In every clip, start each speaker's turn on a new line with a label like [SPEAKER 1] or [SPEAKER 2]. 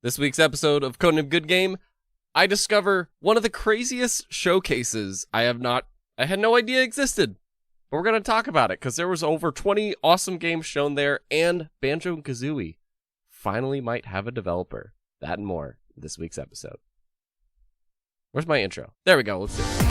[SPEAKER 1] This week's episode of Codename Goodgame, I discover one of the craziest showcases I had no idea existed. But we're going to talk about it because there was over 20 awesome games shown there, and Banjo Kazooie finally might have a developer. That and more in this week's episode. Where's my intro? There we go. Let's do it.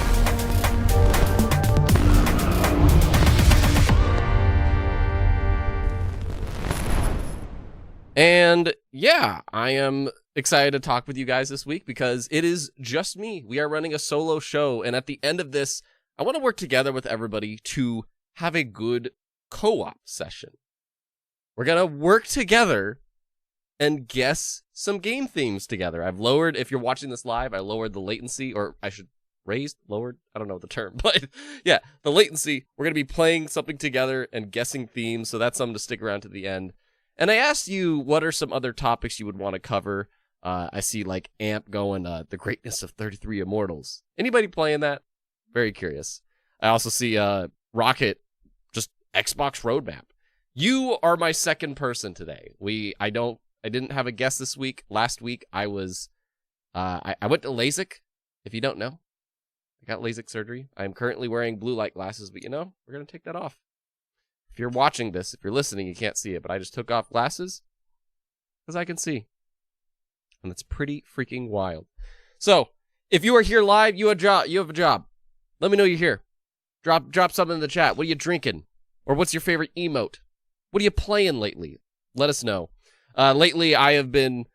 [SPEAKER 1] And yeah, I am excited to talk with you guys this week because it is just me. We are running a solo show, and at the end of this, I want to work together with everybody to have a good co-op session. We're going to work together and guess some game themes together. I've lowered, if you're watching this live, I lowered the latency, or I should lowered? I don't know the term, but yeah, the latency. We're going to be playing something together and guessing themes, so that's something to stick around to the end. And I asked you, what are some other topics you would want to cover? I see like Amp going, the greatness of 33 Immortals. Anybody playing that? Very curious. I also see Rocket, just Xbox roadmap. You are my second person today. I didn't have a guest this week. Last week I was, I went to LASIK. If you don't know, I got LASIK surgery. I am currently wearing blue light glasses, but we're going to take that off. If you're watching this, if you're listening, you can't see it, but I just took off glasses because I can see. And it's pretty freaking wild. So, if you are here live, you have a job. Let me know you're here. Drop something in the chat. What are you drinking? Or what's your favorite emote? What are you playing lately? Let us know. Lately, I have been,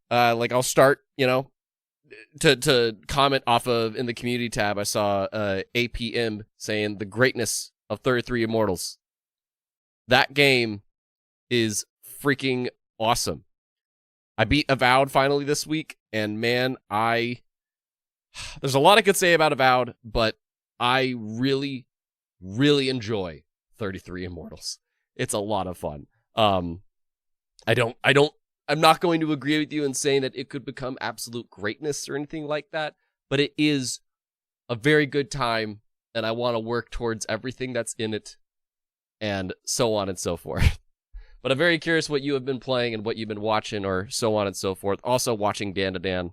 [SPEAKER 1] I'll start, to comment off of, in the community tab, I saw APM saying the greatness of 33 Immortals. That game is freaking awesome. I beat Avowed finally this week, and man, there's a lot I could say about Avowed, but I really, really enjoy 33 Immortals. It's a lot of fun. I'm not going to agree with you in saying that it could become absolute greatness or anything like that, but it is a very good time, and I want to work towards everything that's in it, and so on and so forth. But I'm very curious what you have been playing and what you've been watching, or so on and so forth. Also watching Dan to Dan.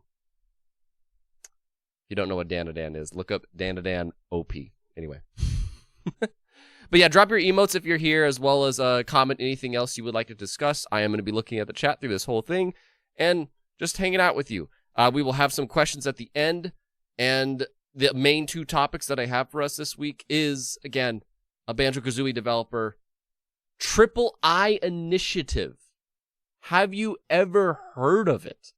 [SPEAKER 1] If you don't know what Dan to Dan is, look up Dan to Dan OP. Anyway. But yeah, drop your emotes if you're here, as well as comment anything else you would like to discuss. I am going to be looking at the chat through this whole thing and just hanging out with you. We will have some questions at the end, and the main two topics that I have for us this week is, again, a Banjo Kazooie developer, Triple I Initiative. Have you ever heard of it?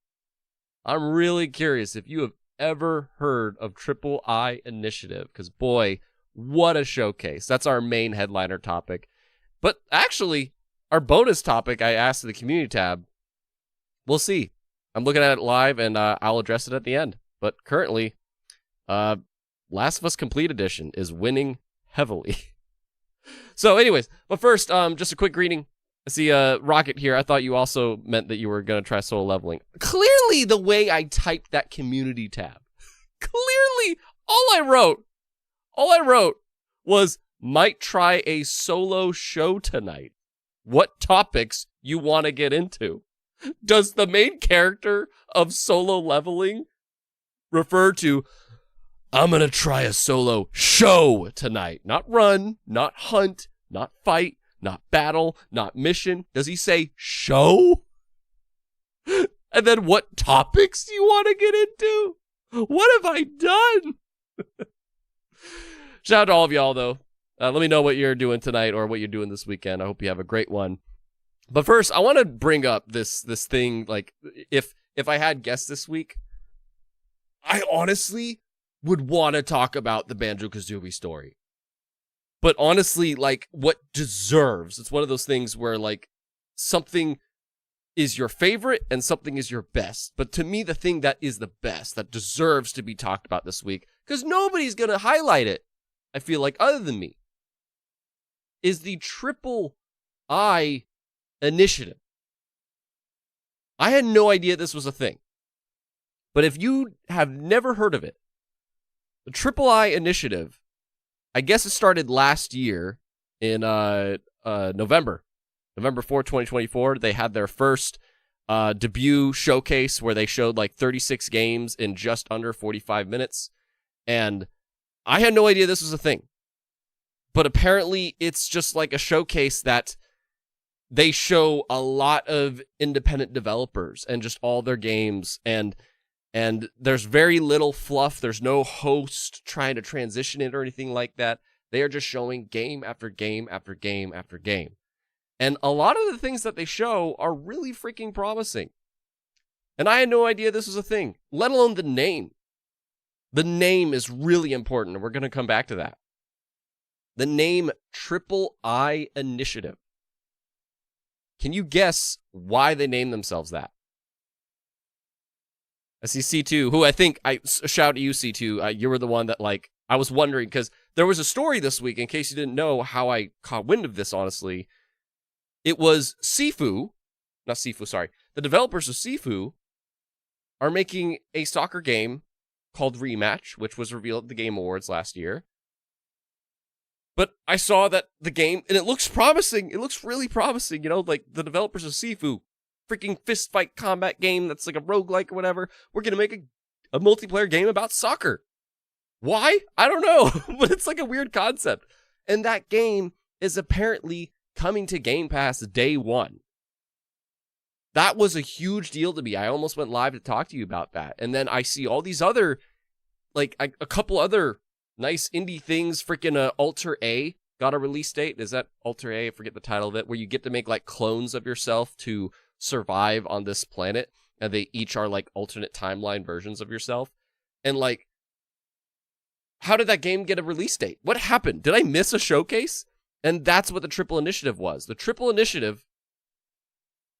[SPEAKER 1] I'm really curious if you have ever heard of Triple I Initiative, because boy, what a showcase. That's our main headliner topic. But actually, our bonus topic I asked in the community tab, we'll see. I'm looking at it live, and I'll address it at the end. But currently, Last of Us Complete Edition is winning heavily. So anyways, but first, just a quick greeting. I see Rocket here. I thought you also meant that you were going to try solo leveling. Clearly, the way I typed that community tab, clearly, all I wrote was, might try a solo show tonight. What topics you want to get into? Does the main character of solo leveling refer to, I'm going to try a solo show tonight? Not run, not hunt, not fight, not battle, not mission. Does he say show? And then what topics do you want to get into? What have I done? Shout out to all of y'all, though. Let me know what you're doing tonight or what you're doing this weekend. I hope you have a great one. But first, I want to bring up this thing. Like, if I had guests this week, I honestly would want to talk about the Banjo Kazooie story. But honestly, like, what deserves. It's one of those things where, like, something is your favorite and something is your best. But to me, the thing that is the best, that deserves to be talked about this week, because nobody's going to highlight it, I feel like, other than me, is the Triple I Initiative. I had no idea this was a thing. But if you have never heard of it, the Triple I Initiative, I guess it started last year in November 4th, 2024. They had their first debut showcase where they showed like 36 games in just under 45 minutes. And I had no idea this was a thing. But apparently it's just like a showcase that they show a lot of independent developers and just all their games. And there's very little fluff. There's no host trying to transition it or anything like that. They are just showing game after game after game after game. And a lot of the things that they show are really freaking promising. And I had no idea this was a thing, let alone the name. The name is really important, and we're going to come back to that. The name Triple I Initiative. Can you guess why they named themselves that? I see C2, who I think, shout out to you, C2. You were the one that, like, I was wondering, because there was a story this week, in case you didn't know how I caught wind of this, honestly. It was Sifu, not Sifu, sorry. The developers of Sifu are making a soccer game called Rematch, which was revealed at the Game Awards last year. But I saw that the game, and it looks promising. It looks really promising, you know, like the developers of Sifu, freaking fist fight combat game that's like a roguelike or whatever. We're going to make a multiplayer game about soccer. Why? I don't know, but it's like a weird concept. And that game is apparently coming to Game Pass day one. That was a huge deal to me. I almost went live to talk to you about that. And then I see all these other, like a couple other nice indie things. Freaking Alter A got a release date. Is that Alter A? I forget the title of it. Where you get to make like clones of yourself to survive on this planet. And they each are like alternate timeline versions of yourself. And like, how did that game get a release date? What happened? Did I miss a showcase? And that's what the Triple Initiative was. The Triple Initiative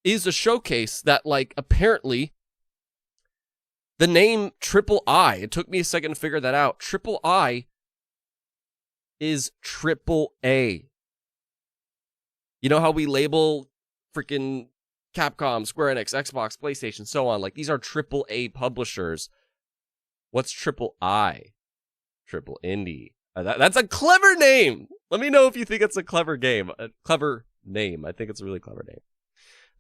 [SPEAKER 1] is a showcase that, like, apparently the name Triple I, it took me a second to figure that out. Triple I is Triple A. You know how we label freaking Capcom, Square Enix, Xbox, PlayStation, so on. Like, these are Triple A publishers. What's Triple I? Triple Indie. That's a clever name. Let me know if you think it's a clever game. A clever name. I think it's a really clever name.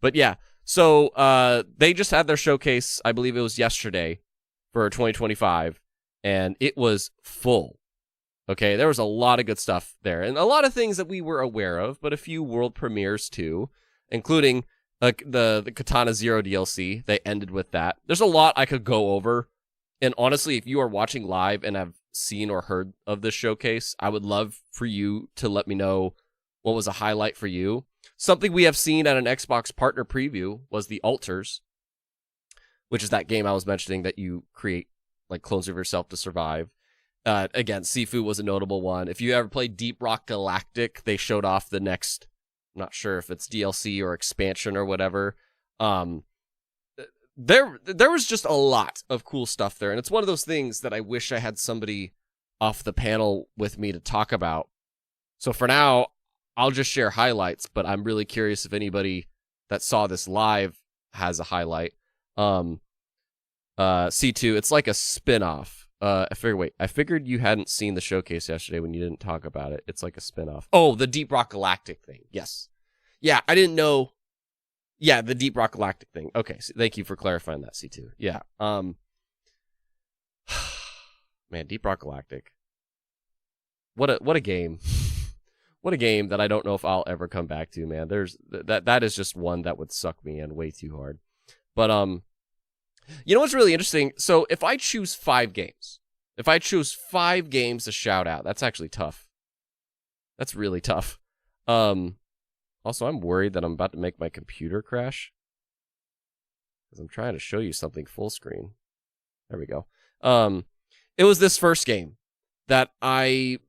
[SPEAKER 1] But yeah, so they just had their showcase, I believe it was yesterday, for 2025, and it was full. Okay, there was a lot of good stuff there, and a lot of things that we were aware of, but a few world premieres too, including the Katana Zero DLC. They ended with that. There's a lot I could go over, and honestly, if you are watching live and have seen or heard of this showcase, I would love for you to let me know what was a highlight for you. Something we have seen at an Xbox partner preview was the Alters, which is that game I was mentioning that you create like clones of yourself to survive. Again, Sifu was a notable one. If you ever played Deep Rock Galactic, they showed off the next, I'm not sure if it's DLC or expansion or whatever. There was just a lot of cool stuff there, and it's one of those things that I wish I had somebody off the panel with me to talk about. So for now, I'll just share highlights, but I'm really curious if anybody that saw this live has a highlight. C2, it's like a spin-off. I figured you hadn't seen the showcase yesterday when you didn't talk about it. It's like a spin-off. Oh, the Deep Rock Galactic thing. Yes. Yeah, I didn't know. Yeah, the Deep Rock Galactic thing. Okay, so thank you for clarifying that, C2. Yeah. Man, Deep Rock Galactic. What a game. What a game that I don't know if I'll ever come back to, man. There's that is just one that would suck me in way too hard. But you know what's really interesting? So if I choose 5 games, to shout out, that's actually tough. That's really tough. Also, I'm worried that I'm about to make my computer crash, because I'm trying to show you something full screen. There we go. It was this first game that I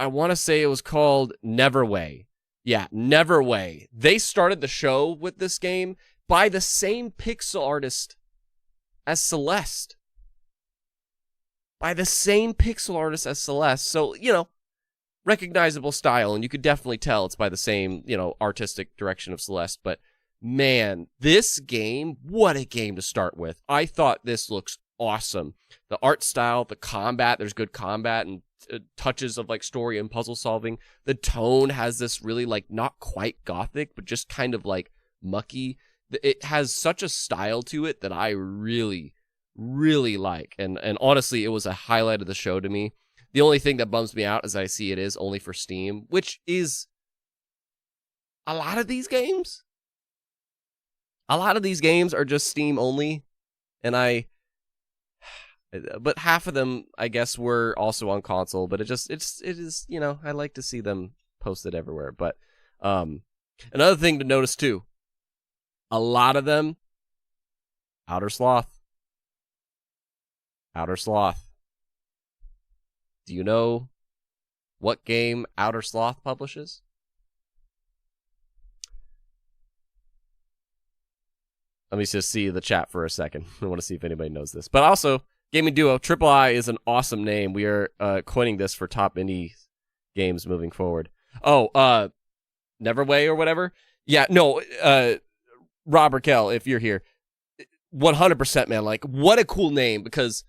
[SPEAKER 1] want to say it was called Neverway. Yeah, Neverway. They started the show with this game by the same pixel artist as Celeste. So, you know, recognizable style, and you could definitely tell it's by the same, you know, artistic direction of Celeste. But man, this game, what a game to start with. I thought this looks awesome. The art style, the combat, there's good combat and touches of like story and puzzle solving. The tone has this really like not quite gothic, but just kind of like mucky it has such a style to it that I really, really like. And honestly, it was a highlight of the show to me. The only thing that bums me out is I see it is only for Steam, which is a lot of these games. A lot of these games are just Steam only, but half of them, I guess, were also on console. But it is, you know, I like to see them posted everywhere. But another thing to notice too, a lot of them, Outer Sloth. Outer Sloth. Do you know what game Outer Sloth publishes? Let me just see the chat for a second. I want to see if anybody knows this. But also, Gaming Duo, Triple I is an awesome name. We are coining this for top indie games moving forward. Oh, Neverway or whatever? Yeah, no, Rob Raquel, if you're here, 100%, man. Like, what a cool name, because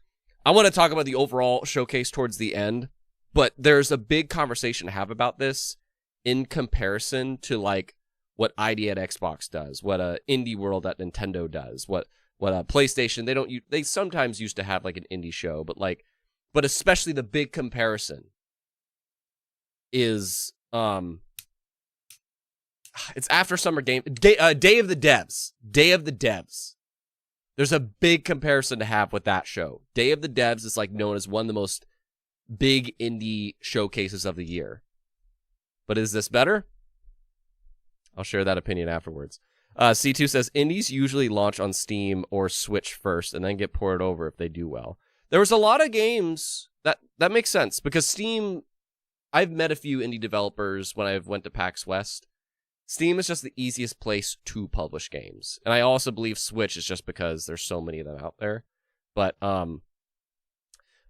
[SPEAKER 1] I want to talk about the overall showcase towards the end, but there's a big conversation to have about this in comparison to, like, what ID at Xbox does, what Indie World at Nintendo does, what PlayStation, they sometimes used to have like an indie show, but especially the big comparison is it's After Summer Game Day of the Devs. There's a big comparison to have with that show. Day of the Devs is like known as one of the most big indie showcases of the year. But is this better? I'll share that opinion afterwards. C2 says, indies usually launch on Steam or Switch first and then get ported over if they do well. There was a lot of games that makes sense, because Steam, I've met a few indie developers when I went to PAX West. Steam is just the easiest place to publish games. And I also believe Switch is just because there's so many of them out there. But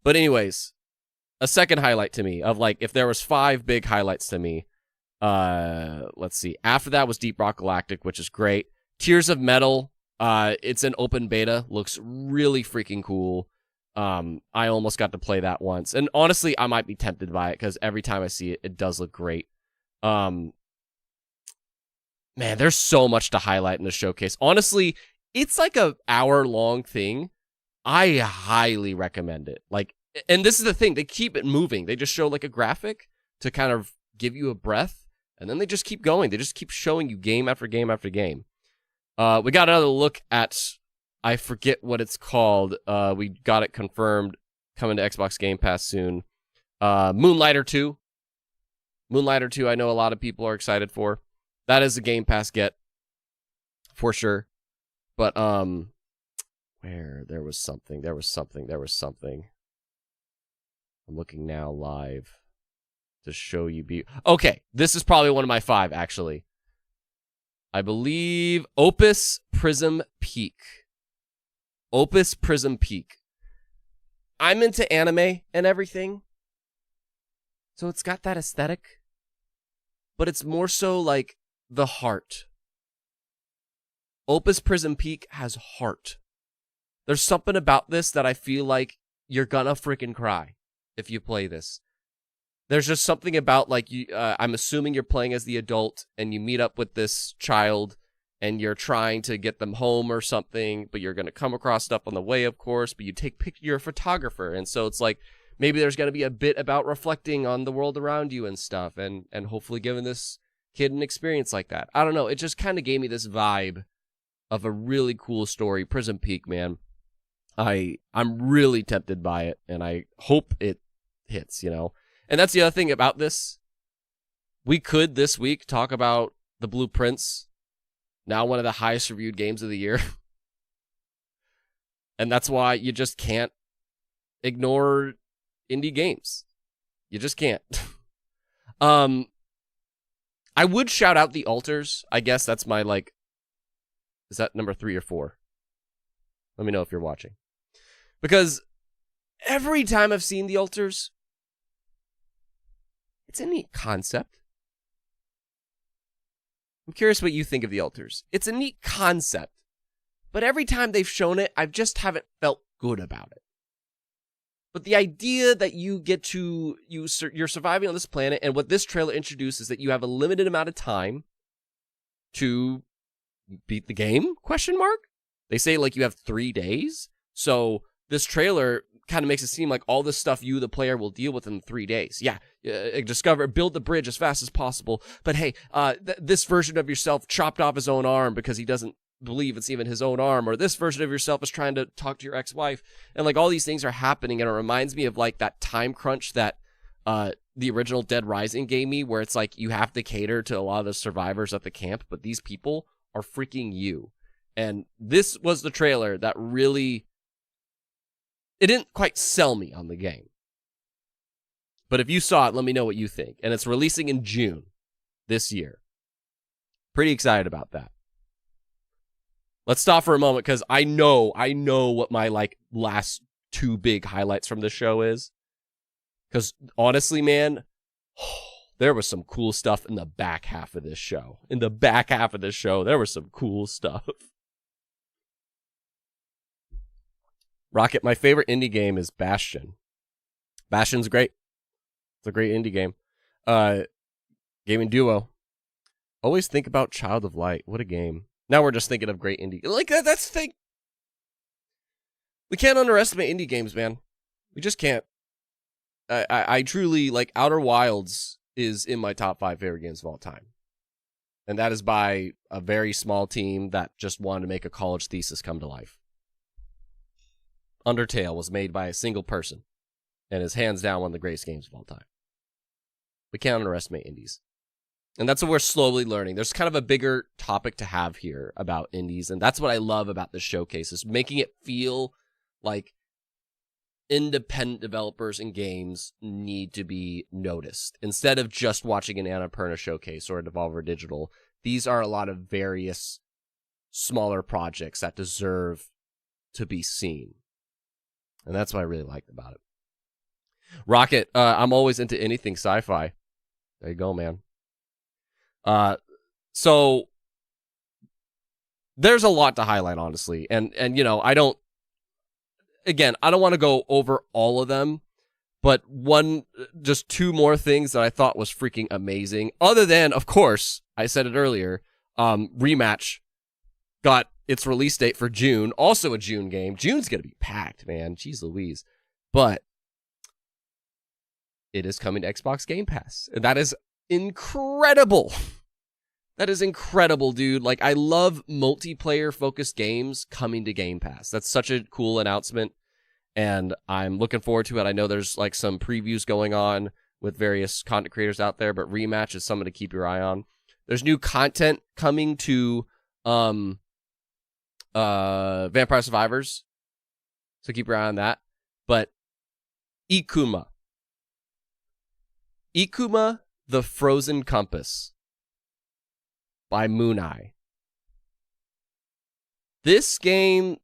[SPEAKER 1] anyways, a second highlight to me of, like, if there was 5 big highlights to me, let's see. After that was Deep Rock Galactic, which is great. Tears of Metal, it's an open beta, looks really freaking cool. I almost got to play that once, and honestly, I might be tempted by it because every time I see it, it does look great. Man, there's so much to highlight in the showcase. Honestly, it's like a hour-long thing. I highly recommend it. Like, and this is the thing, they keep it moving. They just show like a graphic to kind of give you a breath. And then they just keep going. They just keep showing you game after game after game. We got another look at, I forget what it's called. We got it confirmed, coming to Xbox Game Pass soon. Moonlighter 2. Moonlighter 2, I know a lot of people are excited for. That is a Game Pass get, for sure. But, there was something. I'm looking now live to show you. Okay, this is probably one of my 5, actually. I believe Opus Prism Peak. Opus Prism Peak. I'm into anime and everything, so it's got that aesthetic, but it's more so like the heart. Opus Prism Peak has heart. There's something about this that I feel like you're gonna freaking cry if you play this. There's just something about, like, you. I'm assuming you're playing as the adult, and you meet up with this child, and you're trying to get them home or something, but you're going to come across stuff on the way, of course, but you take pictures, you're a photographer, and so it's like, maybe there's going to be a bit about reflecting on the world around you and stuff, and hopefully giving this kid an experience like that. I don't know, it just kind of gave me this vibe of a really cool story. Prism Peak, man. I'm really tempted by it, and I hope it hits, you know? And that's the other thing about this. We could this week talk about The Blue Prince, now one of the highest reviewed games of the year. And that's why you just can't ignore indie games. You just can't. I would shout out The Alters. I guess that's my, like, is that number 3 or 4? Let me know if you're watching. Because every time I've seen The Alters, it's a neat concept. I'm curious what you think of The Alters. It's a neat concept, but every time they've shown it, I just haven't felt good about it. But the idea that you get to, you're surviving on this planet, and what this trailer introduces is that you have a limited amount of time to beat the game? Question mark. They say like you have 3 days. So this trailer kind of makes it seem like all this stuff you, the player, will deal with in 3 days. Yeah, build the bridge as fast as possible. But hey, this version of yourself chopped off his own arm because he doesn't believe it's even his own arm, or this version of yourself is trying to talk to your ex-wife, and like all these things are happening, and it reminds me of like that time crunch that the original Dead Rising gave me, where it's like you have to cater to a lot of the survivors at the camp, but these people are freaking you. And this was the trailer that really, it didn't quite sell me on the game. But if you saw it, let me know what you think. And it's releasing in June this year. Pretty excited about that. Let's stop for a moment because I know what my like last 2 big highlights from this show is. Because honestly, man, there was some cool stuff in the back half of this show. There was some cool stuff. Rocket, my favorite indie game is Bastion. Bastion's great. It's a great indie game. Gaming duo. Always think about Child of Light. What a game. Now we're just thinking of great indie. Like, that's the thing. We can't underestimate indie games, man. We just can't. I truly, like, Outer Wilds is in my top 5 favorite games of all time. And that is by a very small team that just wanted to make a college thesis come to life. Undertale was made by a single person and is hands down one of the greatest games of all time. We can't underestimate indies. And that's what we're slowly learning. There's kind of a bigger topic to have here about indies, and that's what I love about this showcase, is making it feel like independent developers and games need to be noticed. Instead of just watching an Annapurna showcase or a Devolver Digital, these are a lot of various smaller projects that deserve to be seen. And that's what I really liked about it. Rocket, I'm always into anything sci-fi. There you go, man. So there's a lot to highlight, honestly. And you know, I don't want to go over all of them, but just 2 more things that I thought was freaking amazing. Other than, of course, I said it earlier, Rematch got its release date for June, also a June game. June's going to be packed, man. Jeez Louise. But it is coming to Xbox Game Pass. And that is incredible. That is incredible, dude. Like, I love multiplayer-focused games coming to Game Pass. That's such a cool announcement, and I'm looking forward to it. I know there's, like, some previews going on with various content creators out there, but Rematch is something to keep your eye on. There's new content coming to Vampire Survivors, so keep your eye on that. But Ikuma, the Frozen Compass by Mooneye. This game,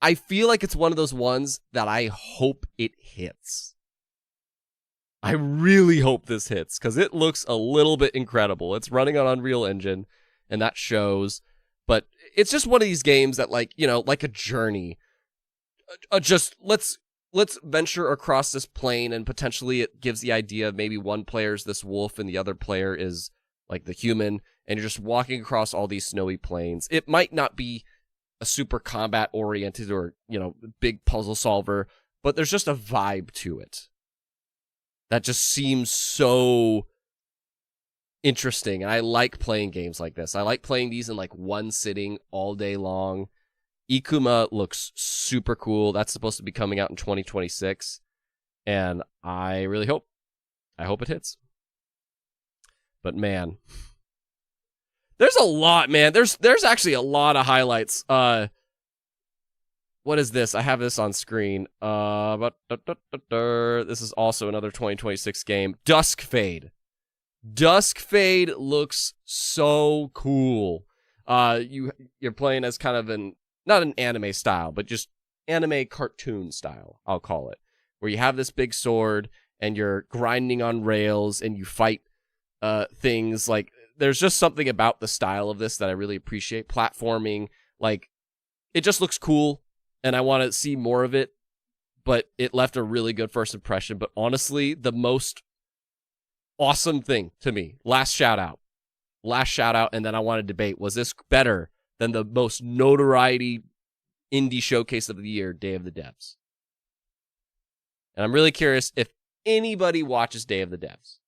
[SPEAKER 1] I feel like it's one of those ones that I hope it hits. I really hope this hits, because it looks a little bit incredible. It's running on Unreal Engine, and that shows. But it's just one of these games that, like, you know, like a journey. Just let's venture across this plane, and potentially it gives the idea of maybe one player is this wolf and the other player is like the human, and you're just walking across all these snowy plains. It might not be a super combat oriented or, you know, big puzzle solver, but there's just a vibe to it that just seems so interesting. And I like playing games like this. I like playing these in like one sitting all day long. Ikuma looks super cool. That's supposed to be coming out in 2026. And I really hope it hits. But man, there's a lot, man. There's actually a lot of highlights. What is this? I have this on screen. This is also another 2026 game. Dusk Fade. Dusk Fade looks so cool. You're playing as kind of not an anime style, but just anime cartoon style, I'll call it, where you have this big sword and you're grinding on rails and you fight things. Like, there's just something about the style of this that I really appreciate. Platforming, like, it just looks cool, and I want to see more of it, but it left a really good first impression. But honestly, the most awesome thing to me, last shout out, last shout out, and then I want to debate, was this better than the most notoriety indie showcase of the year, Day of the Devs? And I'm really curious if anybody watches Day of the Devs,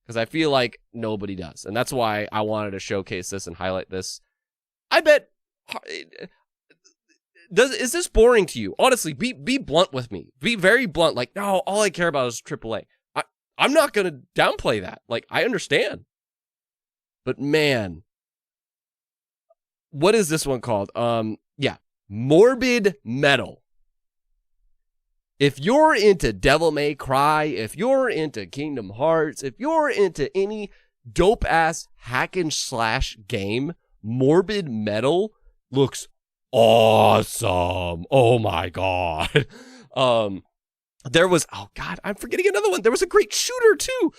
[SPEAKER 1] because I feel like nobody does. And that's why I wanted to showcase this and highlight this. I bet, is this boring to you? Honestly, be blunt with me. Be very blunt. Like, no, all I care about is AAA. I'm not going to downplay that. Like, I understand. But man, what is this one called? Yeah, Morbid Metal. If you're into Devil May Cry, if you're into Kingdom Hearts, if you're into any dope-ass hack and slash game, Morbid Metal looks awesome. Oh my god. There was, oh god, I'm forgetting another one. There was a great shooter too.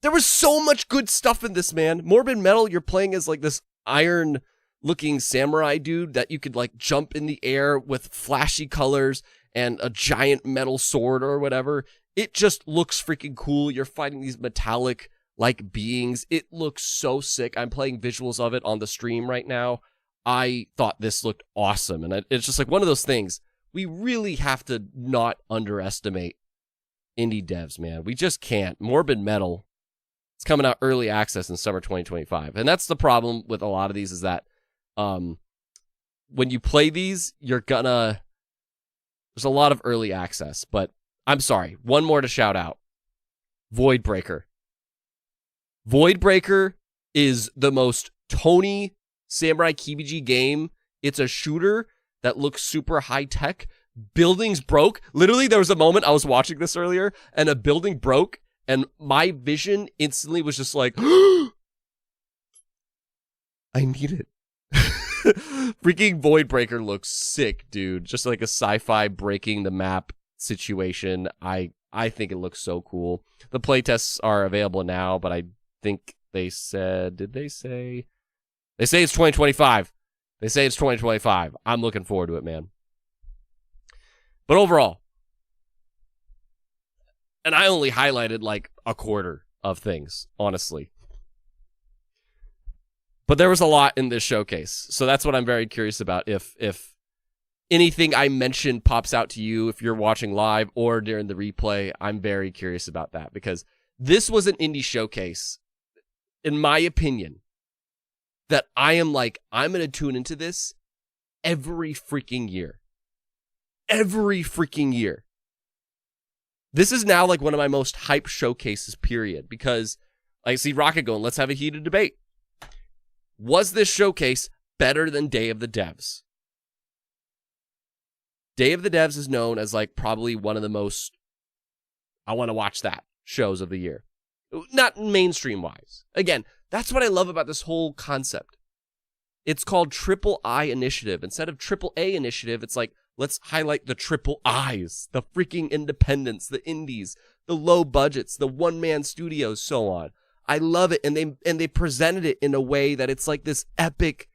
[SPEAKER 1] There was so much good stuff in this, man. Morbid Metal, you're playing as like this iron looking samurai dude that you could like jump in the air with flashy colors and a giant metal sword or whatever. It just looks freaking cool. You're fighting these metallic like beings. It looks so sick. I'm playing visuals of it on the stream right now. I thought this looked awesome. And it's just like one of those things. We really have to not underestimate indie devs, man. We just can't. Morbid Metal, it's coming out early access in summer 2025. And that's the problem with a lot of these is that when you play these, there's a lot of early access. But I'm sorry, one more to shout out. Voidbreaker. Voidbreaker is the most Tony Samurai Kibiji game. It's a shooter that looks super high tech. Buildings broke. Literally, there was a moment I was watching this earlier, and a building broke, and my vision instantly was just like, I need it. Freaking Voidbreaker looks sick, dude. Just like a sci-fi breaking the map situation. I think it looks so cool. The playtests are available now, but I think they said, did they say? They say it's 2025. They say it's 2025. I'm looking forward to it, man. But overall, and I only highlighted like a quarter of things, honestly. But there was a lot in this showcase. So that's what I'm very curious about. If anything I mentioned pops out to you, if you're watching live or during the replay, I'm very curious about that. Because this was an indie showcase, in my opinion, that I am like, I'm going to tune into this every freaking year. Every freaking year. This is now like one of my most hype showcases, period. Because I see Rocket going, let's have a heated debate. Was this showcase better than Day of the Devs? Day of the Devs is known as like probably one of the most, I want to watch that shows of the year. Not mainstream wise. Again, that's what I love about this whole concept. It's called Triple I Initiative. Instead of Triple A Initiative, it's like, let's highlight the triple I's, the freaking independents, the indies, the low budgets, the one-man studios, so on. I love it, and they presented it in a way that it's like this epic,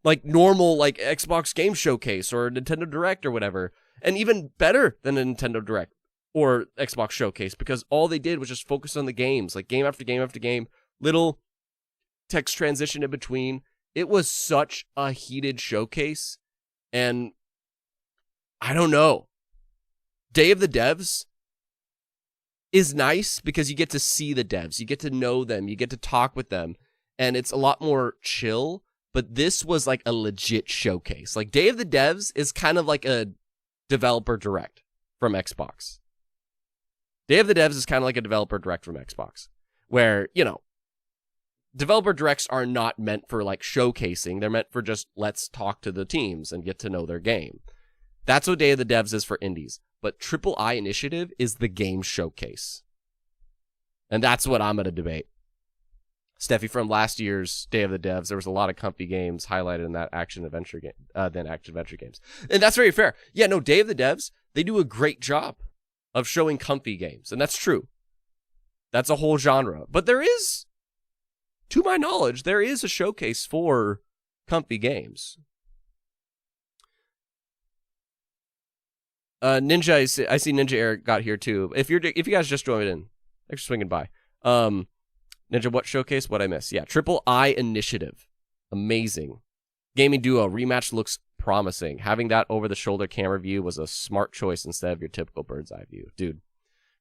[SPEAKER 1] like normal like Xbox Game Showcase or Nintendo Direct or whatever, and even better than a Nintendo Direct or Xbox Showcase, because all they did was just focus on the games, like game after game after game, little text transition in between. It was such a heated showcase, and I don't know. Day of the Devs is nice because you get to see the devs, you get to know them, you get to talk with them, and it's a lot more chill. But this was like a legit showcase. Like Day of the Devs is kind of like a developer direct from Xbox. Day of the Devs is kind of like a developer direct from Xbox, where, you know, developer directs are not meant for like showcasing. They're meant for just let's talk to the teams and get to know their game. That's what Day of the Devs is for indies. But Triple I Initiative is the game showcase. And that's what I'm going to debate. Steffi, from last year's Day of the Devs, there was a lot of comfy games highlighted in that action-adventure game, action-adventure games. And that's very fair. Yeah, no, Day of the Devs, they do a great job of showing comfy games. And that's true. That's a whole genre. But there is, to my knowledge, there is a showcase for comfy games. Ninja, I see Ninja Eric got here too. If you guys just joined in, thanks for swinging by. Ninja, what showcase? What I miss? Yeah, Triple I Initiative. Amazing. Gaming Duo rematch looks promising. Having that over-the-shoulder camera view was a smart choice instead of your typical bird's eye view. Dude,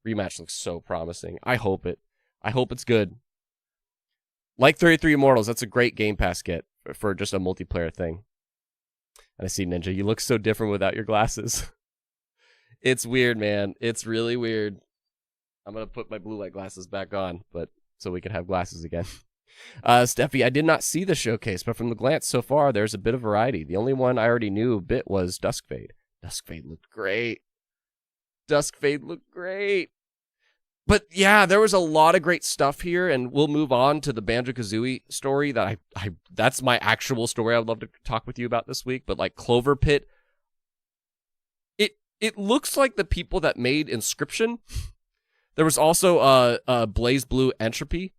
[SPEAKER 1] rematch looks so promising. I hope it's good. Like 33 Immortals, that's a great Game Pass get for just a multiplayer thing. And I see Ninja, you look so different without your glasses. It's weird, man. It's really weird. I'm going to put my blue light glasses back on, but so we can have glasses again. Steffi, I did not see the showcase, but from the glance so far, there's a bit of variety. The only one I already knew a bit was Duskfade. Duskfade looked great. But yeah, there was a lot of great stuff here, and we'll move on to the Banjo Kazooie story that that's my actual story I would love to talk with you about this week. But like Clover Pit, it looks like the people that made Inscription. There was also Blaze Blue Entropy.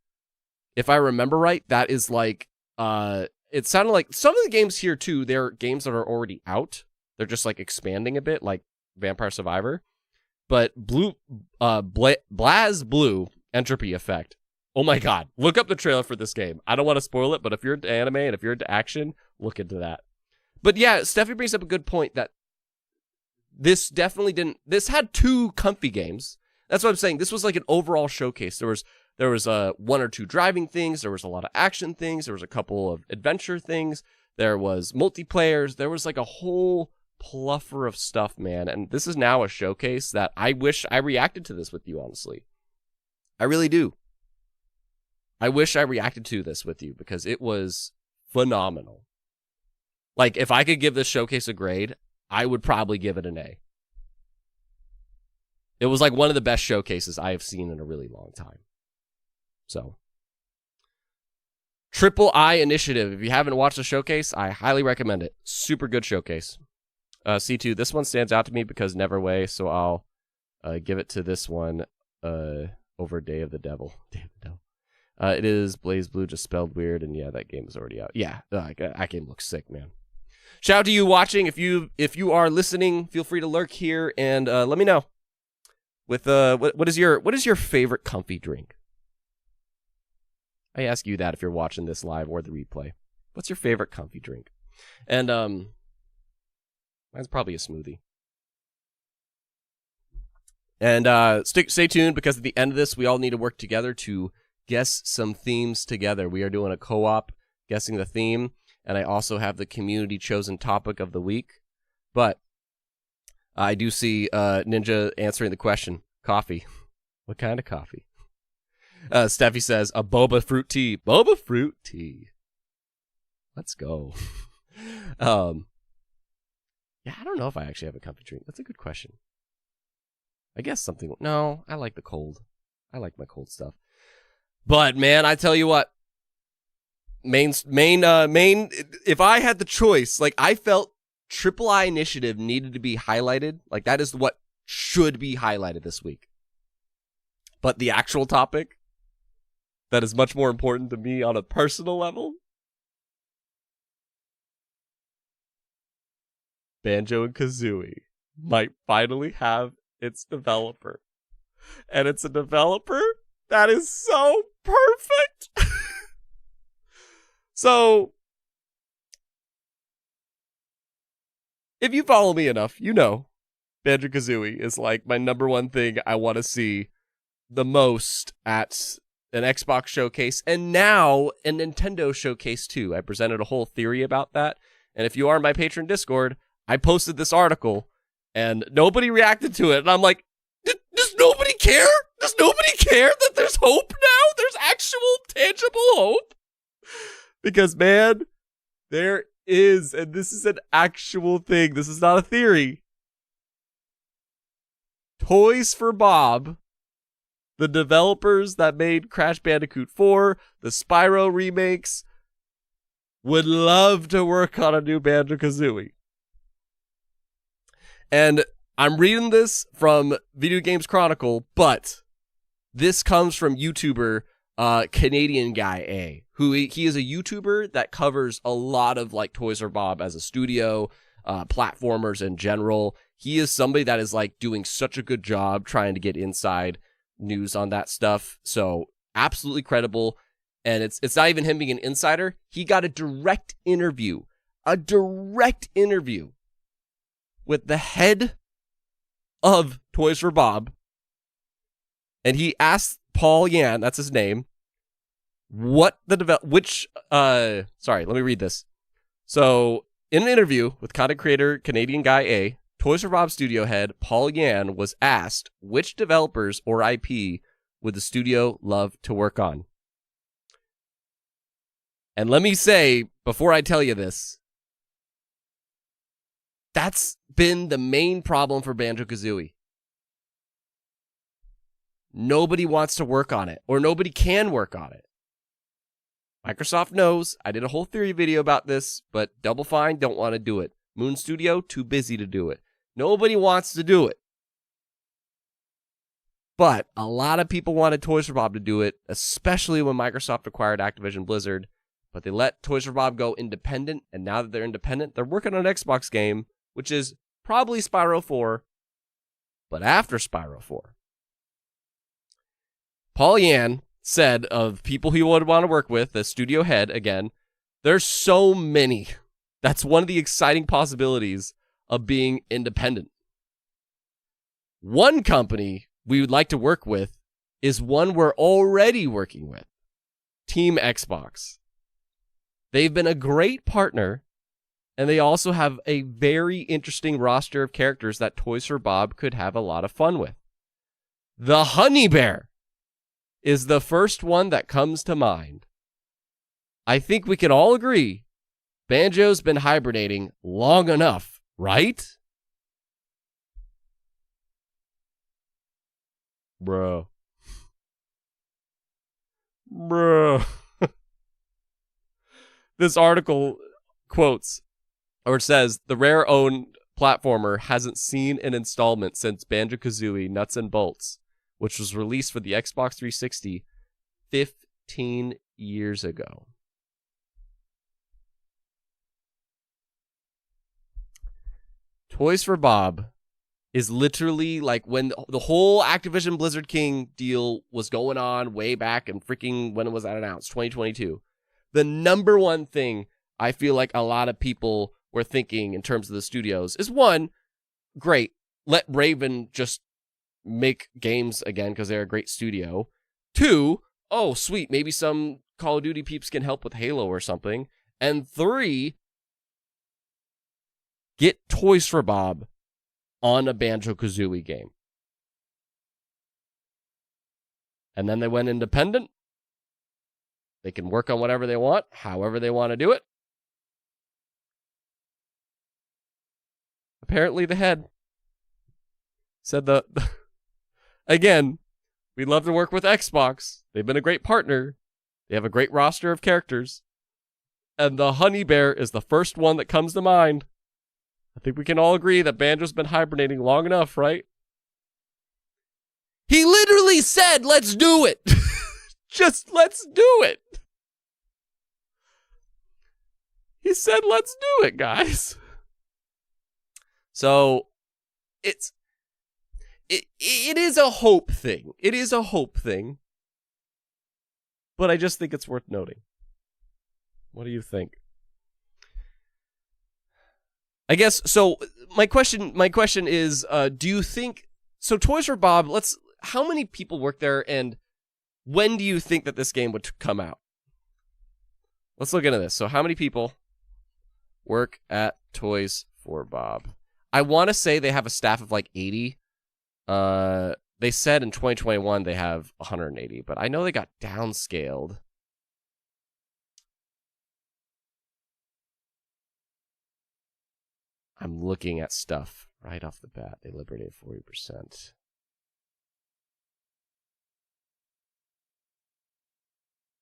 [SPEAKER 1] If I remember right, that is like, it sounded like some of the games here too, they're games that are already out. They're just like expanding a bit, like Vampire Survivor. But Blaz Blue Entropy Effect. Oh my god, look up the trailer for this game. I don't want to spoil it, but if you're into anime and if you're into action, look into that. But yeah, Steffi brings up a good point that this had two comfy games. That's what I'm saying. This was like an overall showcase. There was one or two driving things. There was a lot of action things. There was a couple of adventure things. There was multiplayers. There was like a whole pluffer of stuff, man. And this is now a showcase that I wish I reacted to this with you, honestly. I really do. I wish I reacted to this with you because it was phenomenal. Like, if I could give this showcase a grade, I would probably give it an A. It was like one of the best showcases I have seen in a really long time. So, Triple I Initiative. If you haven't watched the showcase, I highly recommend it. Super good showcase. C2, this one stands out to me because Neverway, so I'll give it to this one over Day of the Devil. Day of the Devil. It is Blaze Blue, just spelled weird, and yeah, that game is already out. Yeah, that game looks sick, man. Shout out to you watching. If you are listening, feel free to lurk here and let me know. With what is your favorite comfy drink? I ask you that if you're watching this live or the replay. What's your favorite comfy drink? And mine's probably a smoothie. And stay tuned because at the end of this, we all need to work together to guess some themes together. We are doing a co-op guessing the theme, and I also have the community chosen topic of the week. But I do see Ninja answering the question. Coffee. What kind of coffee? Steffi says, a boba fruit tea. Boba fruit tea. Let's go. Yeah, I don't know if I actually have a comfy drink. That's a good question. I guess something... No, I like the cold. I like my cold stuff. But, man, I tell you what. Main... If I had the choice, like, I felt Triple I Initiative needed to be highlighted. Like, that is what should be highlighted this week. But the actual topic that is much more important to me on a personal level, Banjo and Kazooie might finally have its developer. And it's a developer that is so perfect. So, if you follow me enough, you know Banjo Kazooie is like my number one thing I want to see the most at an Xbox showcase, and now a Nintendo showcase too. I presented a whole theory about that, and if you are in my Patreon Discord, I posted this article, and nobody reacted to it, and I'm like, does nobody care? Does nobody care that there's hope now? There's actual, tangible hope? Because, man, there is, and this is an actual thing. This is not a theory. Toys for Bob, the developers that made Crash Bandicoot 4, the Spyro remakes, would love to work on a new Banjo-Kazooie. And I'm reading this from Video Games Chronicle, but this comes from YouTuber Canadian Guy A, who he is a YouTuber that covers a lot of like Toys for Bob as a studio, platformers in general. He is somebody that is like doing such a good job trying to get inside news on that stuff. So absolutely credible. And it's not even him being an insider. He got a direct interview with the head of Toys for Bob. And he asked Paul Yan, that's his name, let me read this. So, in an interview with content creator Canadian Guy A, Toys for Bob studio head Paul Yan was asked which developers or IP would the studio love to work on. And let me say, before I tell you this, that's been the main problem for Banjo Kazooie. Nobody wants to work on it, or nobody can work on it. Microsoft knows. I did a whole theory video about this, but Double Fine don't want to do it. Moon Studio, too busy to do it. Nobody wants to do it. But a lot of people wanted Toys for Bob to do it, especially when Microsoft acquired Activision Blizzard. But they let Toys for Bob go independent, and now that they're independent, they're working on an Xbox game, which is probably Spyro 4, but after Spyro 4. Paul Yan said of people he would want to work with, the studio head, again, there's so many. That's one of the exciting possibilities of being independent. One company we would like to work with is one we're already working with, Team Xbox. They've been a great partner, and they also have a very interesting roster of characters that Toys for Bob could have a lot of fun with. The Honey Bear is the first one that comes to mind. I think we can all agree Banjo's been hibernating long enough, right? Bro. This article quotes, or says, the Rare-owned platformer hasn't seen an installment since Banjo Kazooie Nuts and Bolts, which was released for the Xbox 360 15 years ago. Toys for Bob is literally like when the whole Activision Blizzard King deal was going on way back and freaking, when was that announced? 2022. The number one thing I feel like a lot of people were thinking in terms of the studios is, one, great, let Raven just make games again because they're a great studio. Two, oh, sweet, maybe some Call of Duty peeps can help with Halo or something. And three, get Toys for Bob on a Banjo Kazooie game. And then they went independent. They can work on whatever they want, however they want to do it. Apparently the head said again, we'd love to work with Xbox. They've been a great partner. They have a great roster of characters. And the Honey Bear is the first one that comes to mind. I think we can all agree that Banjo's been hibernating long enough, right? He literally said, let's do it. Just let's do it. He said, let's do it, guys. So it is a hope thing. It is a hope thing. But I just think it's worth noting. What do you think? I guess, so my question is, do you think, so Toys for Bob, how many people work there, and when do you think that this game would come out? Let's look into this. So how many people work at Toys for Bob? I want to say they have a staff of like 80. They said in 2021 they have 180, but I know they got downscaled. I'm looking at stuff right off the bat. They liberated 40%.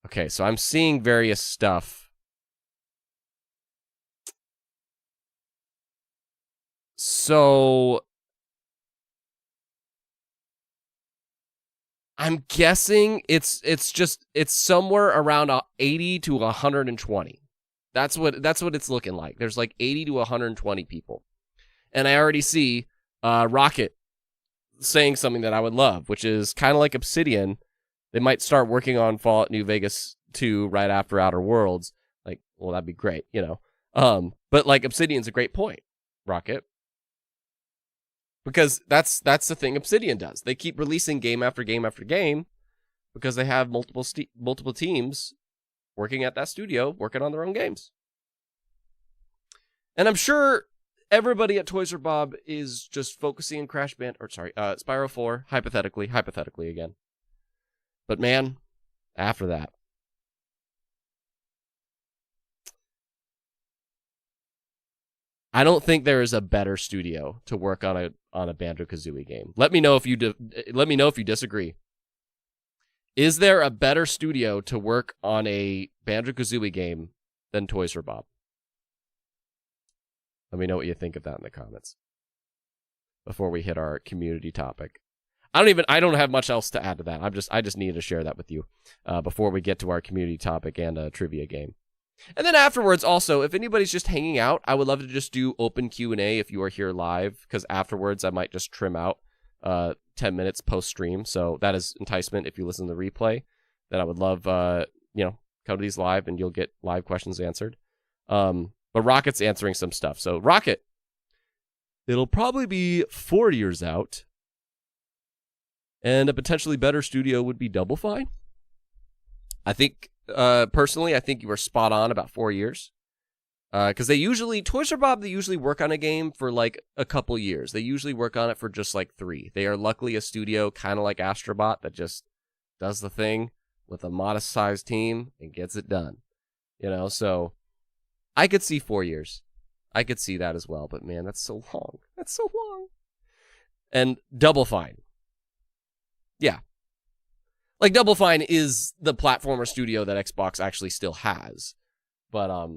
[SPEAKER 1] Okay, so I'm seeing various stuff. So I'm guessing it's somewhere around 80 to 120. That's what it's looking like. There's like 80 to 120 people. And I already see Rocket saying something that I would love, which is kind of like Obsidian. They might start working on Fallout New Vegas 2 right after Outer Worlds. Like, well, that'd be great, you know. But like Obsidian's a great point, Rocket. Because that's the thing Obsidian does. They keep releasing game after game after game because they have multiple teams working at that studio, working on their own games. And I'm sure everybody at Toys R Bob is just focusing on Spyro 4, hypothetically again. But man, after that, I don't think there is a better studio to work on a Banjo Kazooie game. Let me know if you disagree. Is there a better studio to work on a Banjo Kazooie game than Toys R Bob? Let me know what you think of that in the comments before we hit our community topic. I don't have much else to add to that. I just needed to share that with you before we get to our community topic and a trivia game. And then afterwards, also, if anybody's just hanging out, I would love to just do open Q&A if you are here live, because afterwards I might just trim out 10 minutes post-stream. So that is enticement if you listen to the replay. Then I would love, come to these live and you'll get live questions answered. But Rocket's answering some stuff. So Rocket, it'll probably be 4 years out. And a potentially better studio would be Double Fine. I think... personally, I think you were spot on about 4 years. Because Toys R Bob, they usually work on a game for like a couple years. They usually work on it for just like 3. They are luckily a studio kind of like Astrobot that just does the thing with a modest sized team and gets it done. You know, so I could see 4 years. I could see that as well. But man, that's so long. That's so long. And Double Fine. Yeah. Like, Double Fine is the platformer studio that Xbox actually still has. But,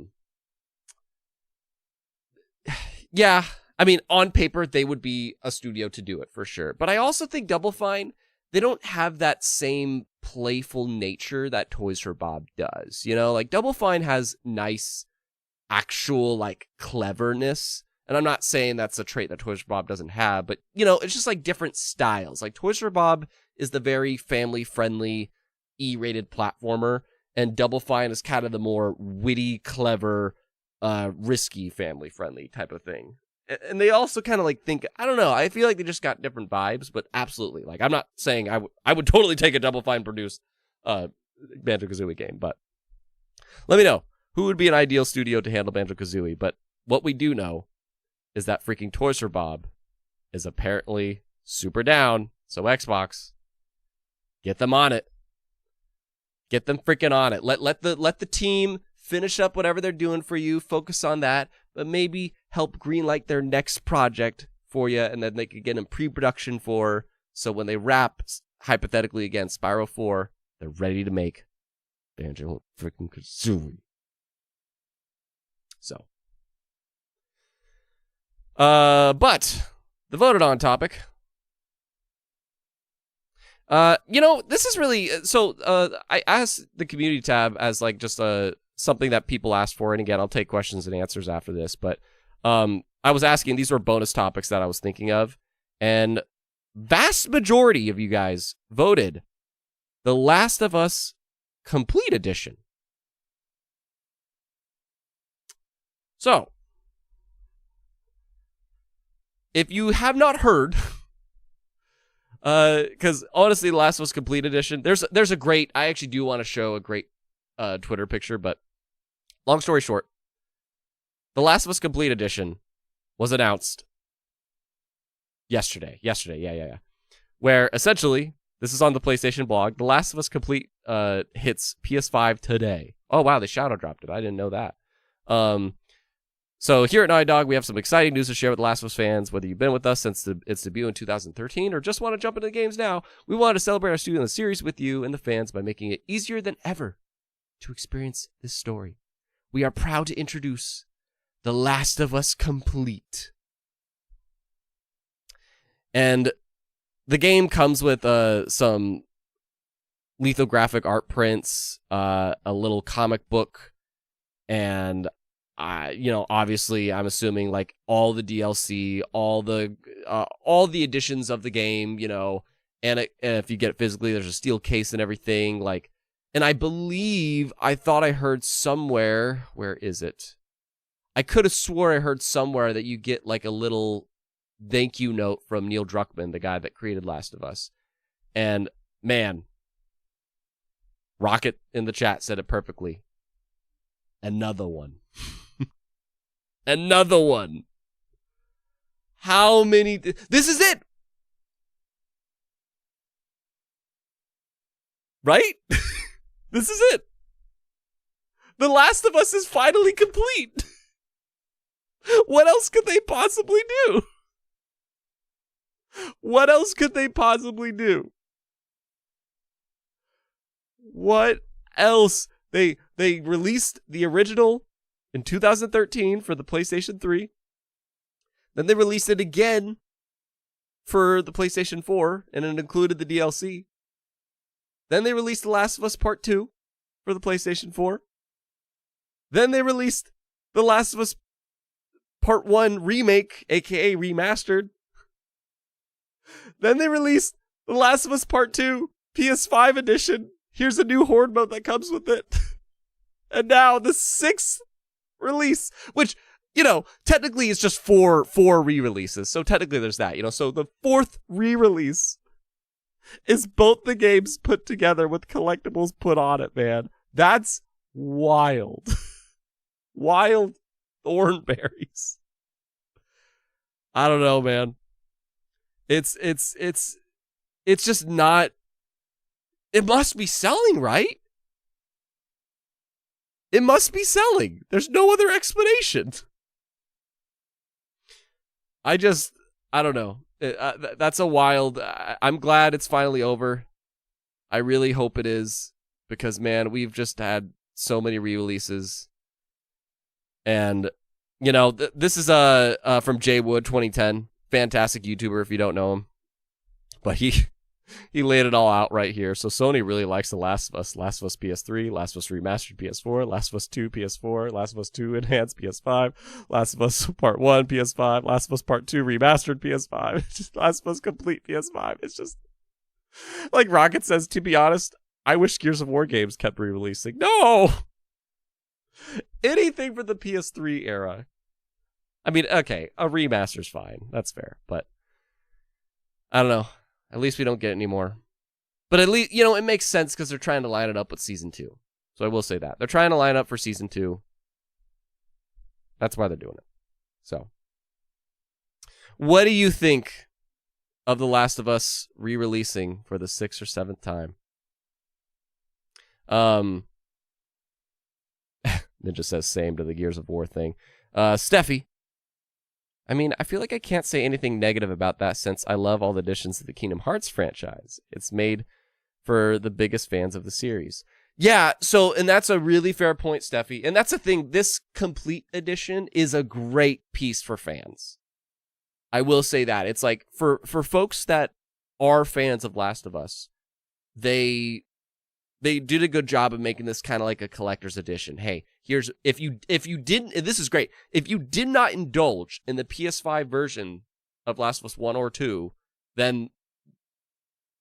[SPEAKER 1] yeah, I mean, on paper, they would be a studio to do it, for sure. But I also think Double Fine, they don't have that same playful nature that Toys R Bob does. You know, like, Double Fine has nice, actual, like, cleverness. And I'm not saying that's a trait that Toys R Bob doesn't have, but, you know, it's just, like, different styles. Like, Toys R Bob is the very family-friendly, E-rated platformer, and Double Fine is kind of the more witty, clever, risky, family-friendly type of thing. And they also kind of like think, I don't know, I feel like they just got different vibes, but absolutely. Like, I'm not saying I would totally take a Double Fine produced Banjo Kazooie game, but let me know who would be an ideal studio to handle Banjo Kazooie. But what we do know is that freaking Toys R Bob is apparently super down. So Xbox, get them on it. Get them freaking on it. Let the team finish up whatever they're doing for you. Focus on that, but maybe help greenlight their next project for you, and then they could get in pre-production for. So when they wrap, hypothetically again, Spyro 4, they're ready to make Banjo freaking Kazooie. So, but the voted on topic. This is really, I asked the community tab as like just something that people asked for. And again, I'll take questions and answers after this, but, I was asking, these were bonus topics that I was thinking of, and vast majority of you guys voted The Last of Us Complete Edition. So, if you have not heard, because honestly, The Last of Us Complete Edition, there's a great, I actually do want to show a great Twitter picture, but long story short, The Last of Us Complete Edition was announced yesterday, yeah. Where essentially, this is on the PlayStation blog, The Last of Us Complete hits PS5 today. Oh wow, they shadow dropped it. I didn't know that. So here at Naughty Dog, we have some exciting news to share with The Last of Us fans. Whether you've been with us since its debut in 2013 or just want to jump into the games now, we wanted to celebrate our studio in the series with you and the fans by making it easier than ever to experience this story. We are proud to introduce The Last of Us Complete. And the game comes with some lithographic art prints, a little comic book, and obviously, I'm assuming like all the DLC, all the additions of the game, and if you get it physically, there's a steel case and everything. Like, and I thought I heard somewhere, where is it? I could have swore I heard somewhere that you get like a little thank you note from Neil Druckmann, the guy that created Last of Us. And man, Rocket in the chat said it perfectly. Another one. Another one. How many? This is it. Right? This is it. The Last of Us is finally complete. What else could they possibly do? What else could they possibly do? What else? They released the original in 2013 for the PlayStation 3. Then they released it again for the PlayStation 4, and it included the DLC. Then they released The Last of Us Part 2 for the PlayStation 4. Then they released The Last of Us Part 1 Remake, aka Remastered. Then they released The Last of Us Part 2 PS5 Edition. Here's a new Horde mode that comes with it. And now the 6th release, which, you know, technically it's just four re-releases. So technically there's that, you know. So the 4th re-release is both the games put together with collectibles put on it, man. That's wild. Wild thornberries. I don't know, man. It's just not. It must be selling, right? It must be selling. There's no other explanation. I don't know. That's a wild. I'm glad it's finally over. I really hope it is, because man, we've just had so many re-releases. And you know, this is from Jay Wood 2010, fantastic YouTuber if you don't know him, but he laid it all out right here. So Sony really likes The Last of Us. Last of Us PS3, Last of Us Remastered PS4, Last of Us 2 PS4, Last of Us 2 Enhanced PS5, Last of Us Part 1 PS5, Last of Us Part 2 Remastered PS5, Last of Us Complete PS5. It's just, like Rocket says, to be honest, I wish Gears of War games kept re-releasing. No! Anything for the PS3 era. I mean, okay, a remaster's fine. That's fair. But I don't know. At least we don't get any more. But at least, you know, it makes sense because they're trying to line it up with Season 2. So I will say that. They're trying to line up for Season 2. That's why they're doing it. So, what do you think of The Last of Us re-releasing for the 6th or 7th time? Ninja says same to the Gears of War thing. Steffi. I mean, I feel like I can't say anything negative about that since I love all the additions to the Kingdom Hearts franchise. It's made for the biggest fans of the series. Yeah, so, and that's a really fair point, Steffi. And that's the thing, this complete edition is a great piece for fans. I will say that. It's like, for folks that are fans of Last of Us, they did a good job of making this kind of like a collector's edition. Hey, here's, if you didn't, and this is great, if you did not indulge in the PS5 version of Last of Us 1 or 2, then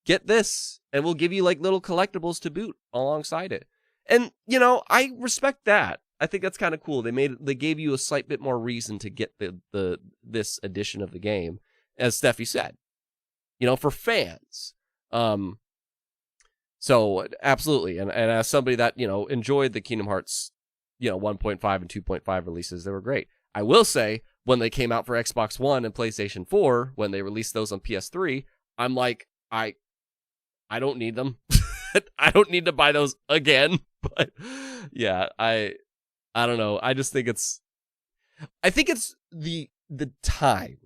[SPEAKER 1] get this, and we'll give you like little collectibles to boot alongside it. And, you know, I respect that. I think that's kind of cool. They gave you a slight bit more reason to get this edition of the game, as Steffi said, you know, for fans. So absolutely, and as somebody that, you know, enjoyed the Kingdom Hearts, you know, 1.5 and 2.5 releases, they were great. I will say, when they came out for Xbox One and PlayStation 4, when they released those on PS3, I'm like, I don't need them. I don't need to buy those again. But yeah, I don't know. I just think it's the time.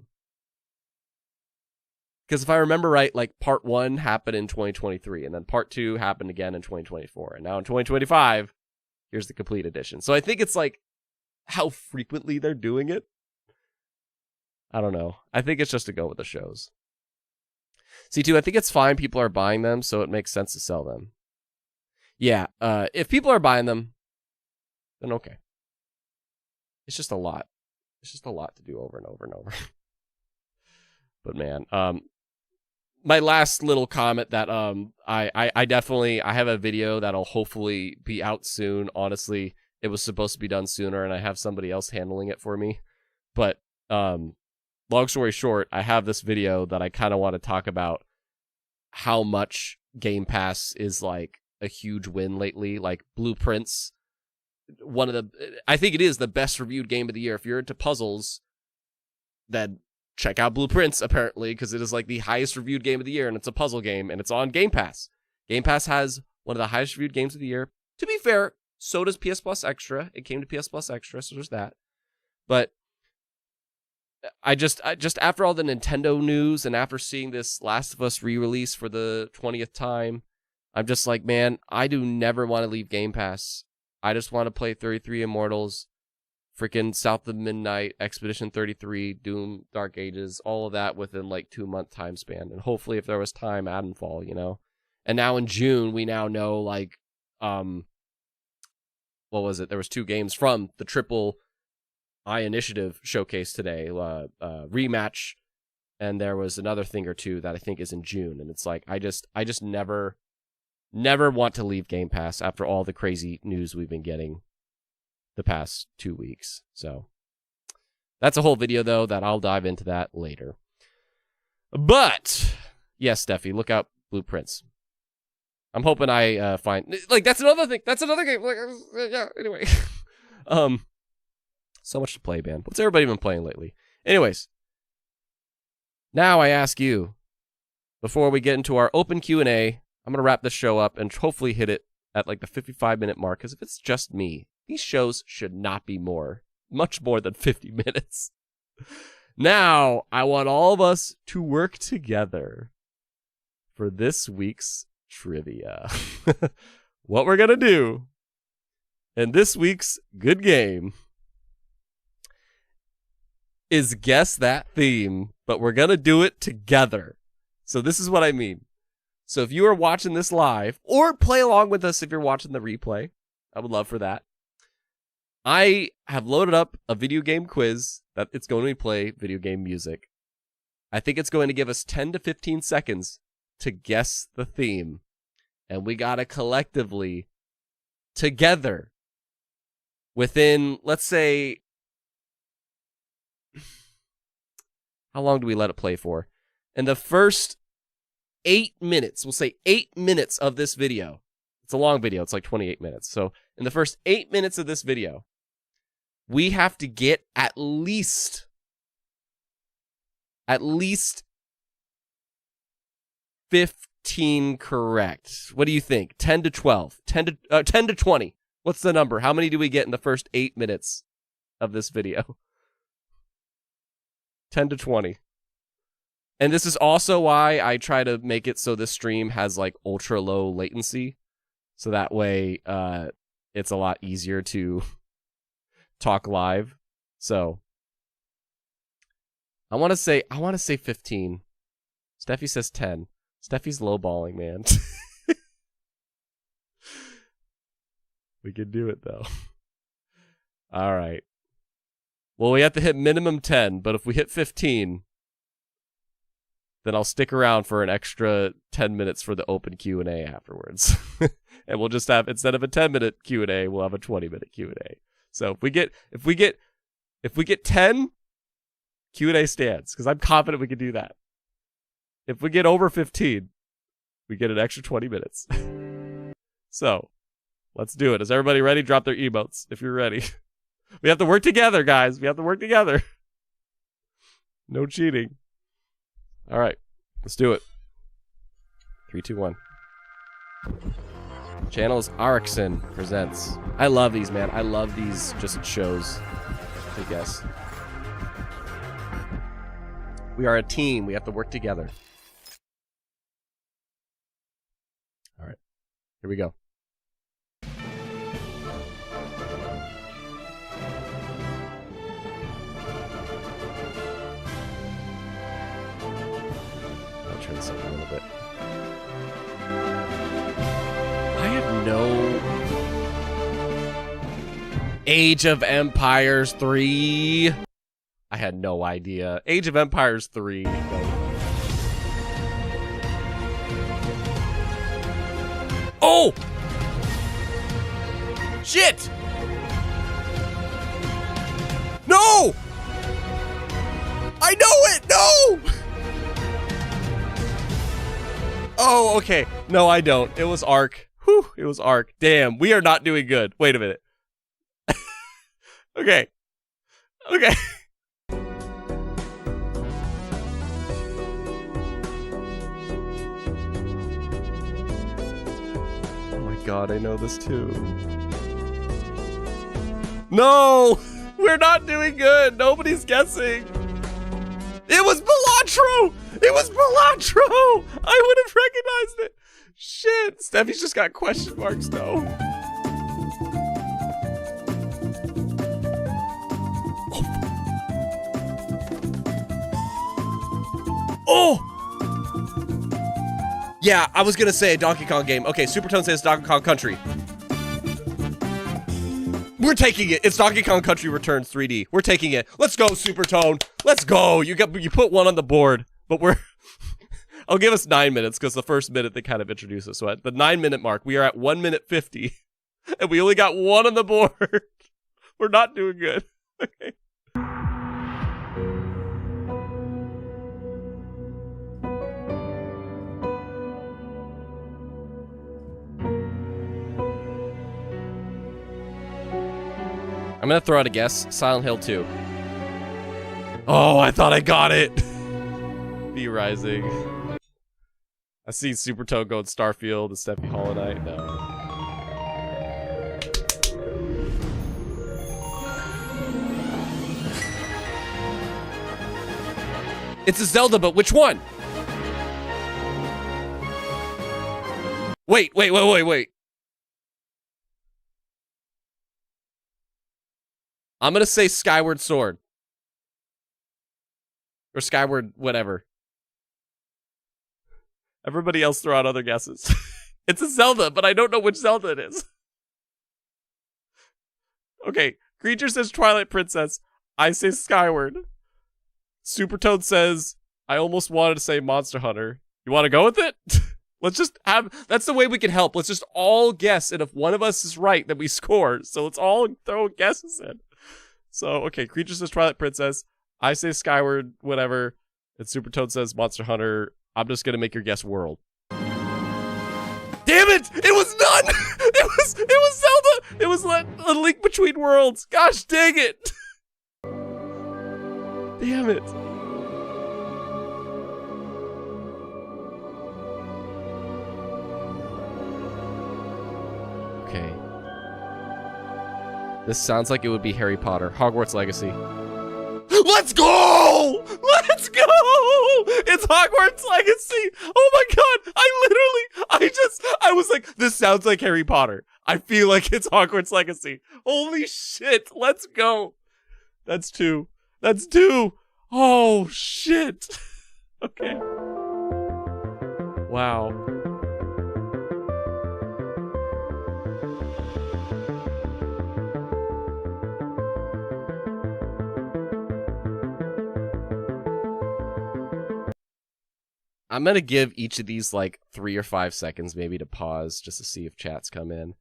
[SPEAKER 1] Because if I remember right, like part 1 happened in 2023, and then part 2 happened again in 2024, and now in 2025, here's the complete edition. So I think it's like how frequently they're doing it. I don't know. I think it's just to go with the shows. C2, I think it's fine. People are buying them, so it makes sense to sell them. Yeah, if people are buying them, then okay. It's just a lot. It's just a lot to do over and over and over. But man, my last little comment that I definitely have a video that'll hopefully be out soon. Honestly, it was supposed to be done sooner, and I have somebody else handling it for me. But long story short, I have this video that I kind of want to talk about how much Game Pass is like a huge win lately. Like Blueprints, I think it is the best reviewed game of the year. If you're into puzzles, then check out Blueprints, apparently, because it is like the highest reviewed game of the year, and it's a puzzle game, and it's on Game Pass. Game Pass has one of the highest reviewed games of the year. To be fair, so does PS Plus Extra. It came to PS Plus Extra, so there's that. But I just after all the Nintendo news and after seeing this Last of Us re-release for the 20th time, I'm just like, man, I do never want to leave Game Pass. I just want to play 33 Immortals, freaking South of Midnight, Expedition 33, Doom, Dark Ages, all of that within like 2-month time span. And hopefully if there was time, Adenfall, you know? And now in June, we now know like, what was it? There was 2 games from the Triple I Initiative showcase today, Rematch, and there was another thing or two that I think is in June. And it's like, I just never want to leave Game Pass after all the crazy news we've been getting the past 2 weeks. So that's a whole video, though, that I'll dive into that later. But yes, Steffi, look out Blueprints. I'm hoping I find like that's another thing. That's another game. Like, yeah. Anyway, so much to play, man. What's everybody been playing lately? Anyways, now I ask you, before we get into our open Q&A, I'm gonna wrap this show up and hopefully hit it at like the 55-minute mark. Because if it's just me, these shows should not be much more than 50 minutes. Now, I want all of us to work together for this week's trivia. What we're going to do in this week's Good Game is guess that theme, but we're going to do it together. So this is what I mean. So if you are watching this live, or play along with us if you're watching the replay, I would love for that. I have loaded up a video game quiz that it's going to play video game music. I think it's going to give us 10 to 15 seconds to guess the theme. And we got to collectively, together, within, let's say, how long do we let it play for? In the first 8 minutes, we'll say 8 minutes of this video. It's a long video. It's like 28 minutes. So in the first 8 minutes of this video, we have to get at least 15 correct. What do you think? 10 to 12, 10 to 20. What's the number? How many do we get in the first 8 minutes of this video? 10 to 20. And this is also why I try to make it so this stream has like ultra low latency. So that way it's a lot easier to talk live. So I want to say 15. Steffi says 10. Steffi's lowballing, man. We can do it though. All right. Well, we have to hit minimum 10, but if we hit 15, then I'll stick around for an extra 10 minutes for the open Q&A afterwards. And we'll just have, instead of a 10-minute Q&A, we'll have a 20-minute Q&A. So if we get 10, Q&A stands, because I'm confident we can do that. If we get over 15, we get an extra 20 minutes. So, let's do it. Is everybody ready? Drop their emotes if you're ready. We have to work together, guys. We have to work together. No cheating. All right, let's do it. 3, 2, 1. Channel is Arxon Presents. I love these, man. I love these just shows, I guess. We are a team. We have to work together. All right, here we go. I'll turn this up a little bit. I have no... Age of Empires 3. I had no idea. Age of Empires 3. No. No! Shit! No! I know it! No! Oh, okay. No, I don't. It was Ark. Whew, it was Ark. Damn, we are not doing good. Wait a minute. Okay. Okay. Oh my god, I know this too. No! We're not doing good. Nobody's guessing. It was Cilantro! It was Cilantro! I would have recognized it. Shit. Steffi's just got question marks though. Oh! Yeah, I was gonna say a Donkey Kong game. Okay, Supertone says Donkey Kong Country. We're taking it. It's Donkey Kong Country Returns 3D. We're taking it. Let's go, Supertone. Let's go. You put one on the board, but we're... I'll give us 9 minutes because the first minute they kind of introduce us. So at the 9-minute mark, we are at 1 minute 50, and we only got one on the board. We're not doing good. Okay. I'm gonna throw out a guess. Silent Hill 2. Oh, I thought I got it. V Rising. I see Supertone going Starfield and Steffi Hollow Knight. No. It's a Zelda, but which one? Wait. I'm gonna say Skyward Sword. Or Skyward whatever. Everybody else throw out other guesses. It's a Zelda, but I don't know which Zelda it is. Okay, Creature says Twilight Princess. I say Skyward. Supertone says, I almost wanted to say Monster Hunter. You want to go with it? Let's just have, that's the way we can help. Let's just all guess, and if one of us is right, then we score. So let's all throw guesses in. So, okay, Creature says Twilight Princess. I say Skyward, whatever. And Supertone says Monster Hunter. I'm just gonna make your guess World. Damn it! It was none! It was Zelda! It was a Link Between Worlds. Gosh dang it! Damn it. Okay. This sounds like it would be Harry Potter. Hogwarts Legacy. Let's go! Let's go! It's Hogwarts Legacy! Oh my god! I was like, this sounds like Harry Potter. I feel like it's Hogwarts Legacy. Holy shit! Let's go! That's two. That's two! Oh shit! Okay. Wow. I'm gonna give each of these like 3 or 5 seconds maybe to pause just to see if chats come in.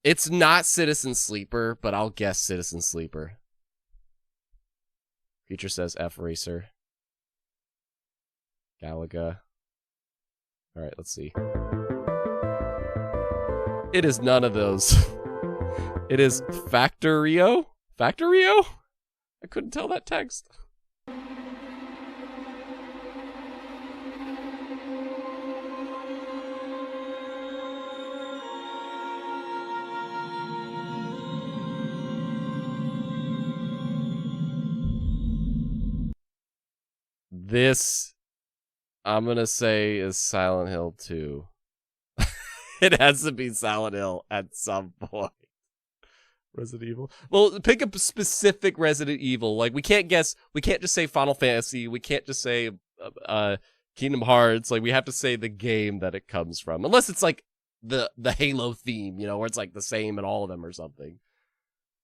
[SPEAKER 1] It's not Citizen Sleeper, but I'll guess Citizen Sleeper. Future says F Racer. Galaga. Alright, let's see. It is none of those. It is Factorio? Factorio? I couldn't tell that text. This, I'm gonna say, is Silent Hill 2. It has to be Silent Hill at some point. Resident Evil. Well, pick a specific Resident Evil. Like, we can't just say Final Fantasy. We can't just say Kingdom Hearts. Like, we have to say the game that it comes from. Unless it's like the Halo theme, you know, where it's like the same in all of them or something.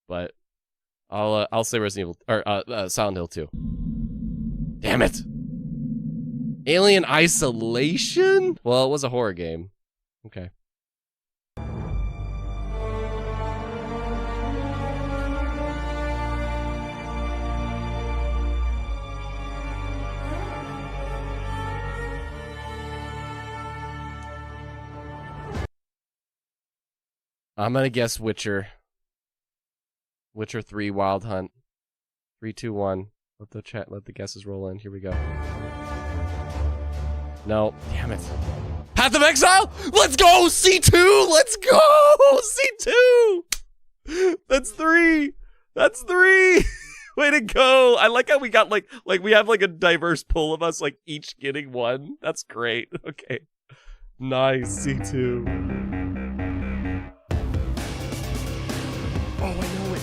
[SPEAKER 1] But I'll say Resident Evil, or Silent Hill 2. Damn it! Alien Isolation? Well, it was a horror game. Okay. I'm gonna guess Witcher. Witcher 3 Wild Hunt. 3, 2, 1. Let the guesses roll in. Here we go. No, damn it. Path of Exile? Let's go! C2! Let's go! C2! That's 3! That's 3! Way to go! I like how we got like we have like a diverse pool of us, like each getting one. That's great. Okay. Nice, C2. Oh, I know it.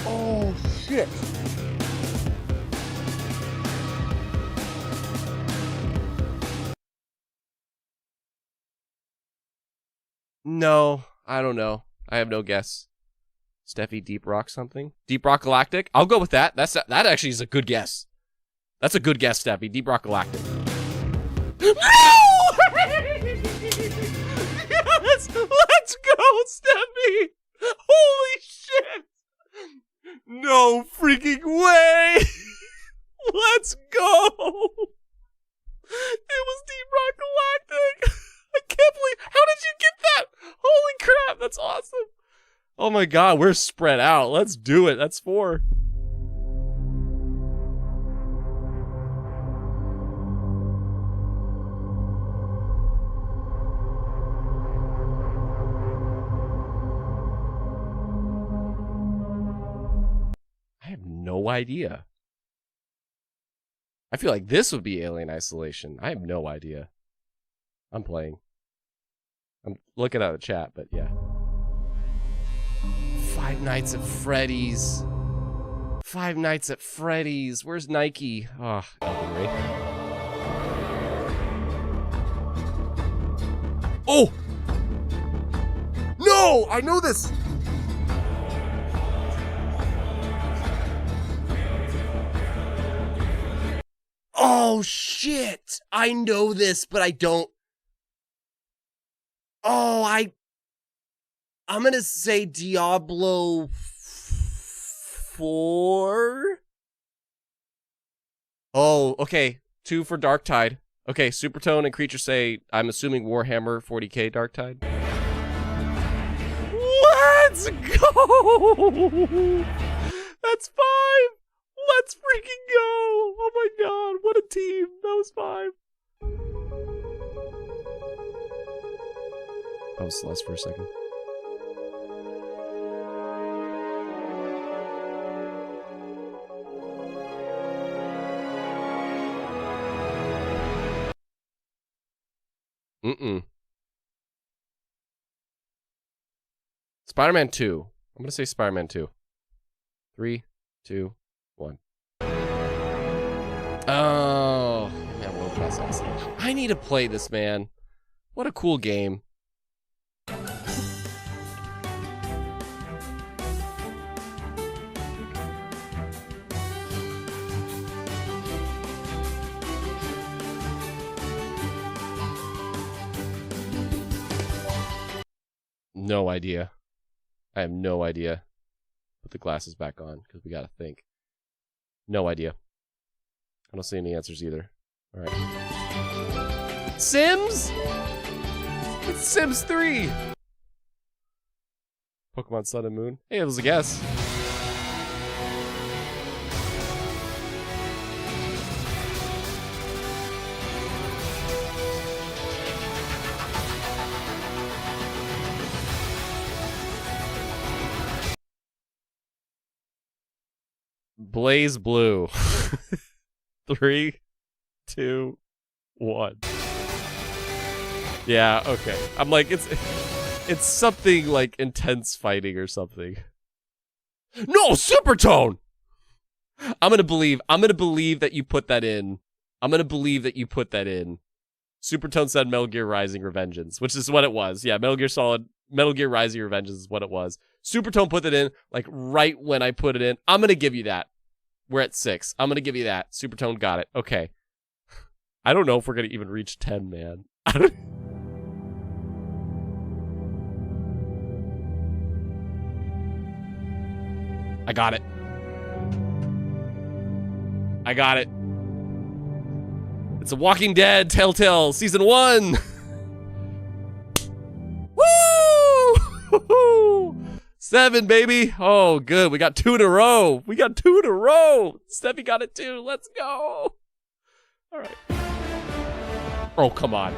[SPEAKER 1] Oh, shit. No, I don't know. I have no guess. Steffi, Deep Rock something? Deep Rock Galactic? I'll go with that. That actually is a good guess. That's a good guess, Steffi. Deep Rock Galactic. No! Yes! Let's go, Steffi! Holy shit! No freaking way! Let's go! It was Deep Rock Galactic! I can't believe... How did you get that? Holy crap, that's awesome! Oh my god, we're spread out. Let's do it. That's 4. I have no idea. I feel like this would be Alien Isolation. I have no idea. I'm playing. I'm looking at the chat, but yeah. Five Nights at Freddy's. Five Nights at Freddy's. Where's Nike? Oh, Elden Ring. Oh! No! I know this! Oh, shit! I know this, but I don't... Oh, I'm gonna say Diablo 4? Oh, okay. 2 for Darktide. Okay, Supertone and Creature say, I'm assuming Warhammer 40k Darktide. Let's go! That's 5! Let's freaking go! Oh my god, what a team! That was 5. That was Celeste for a second. Spider-Man 2. I'm gonna say Spider-Man 2. 3, 2, 1. Oh, man, World Class Isolation. I need to play this, man. What a cool game. No idea. I have no idea. Put the glasses back on because we gotta think. No idea. I don't see any answers either. All right. Sims? It's Sims 3. Pokemon Sun and Moon. Hey, it was a guess. Blaze Blue. 3, 2, 1. Yeah, okay. I'm like, it's something like intense fighting or something. No, Supertone! I'm gonna believe that you put that in. I'm gonna believe that you put that in. Supertone said Metal Gear Rising Revengeance, which is what it was. Yeah, Metal Gear Rising Revengeance is what it was. Supertone put that in, like, right when I put it in. I'm gonna give you that. We're at 6. I'm gonna give you that. Supertone got it. Okay. I don't know if we're gonna even reach 10, man. I got it. I got it. It's a Walking Dead Telltale Season 1. Woo! 7, baby. Oh, good. We got 2 in a row. We got 2 in a row. Steffi got it too. Let's go. All right. Oh, come on.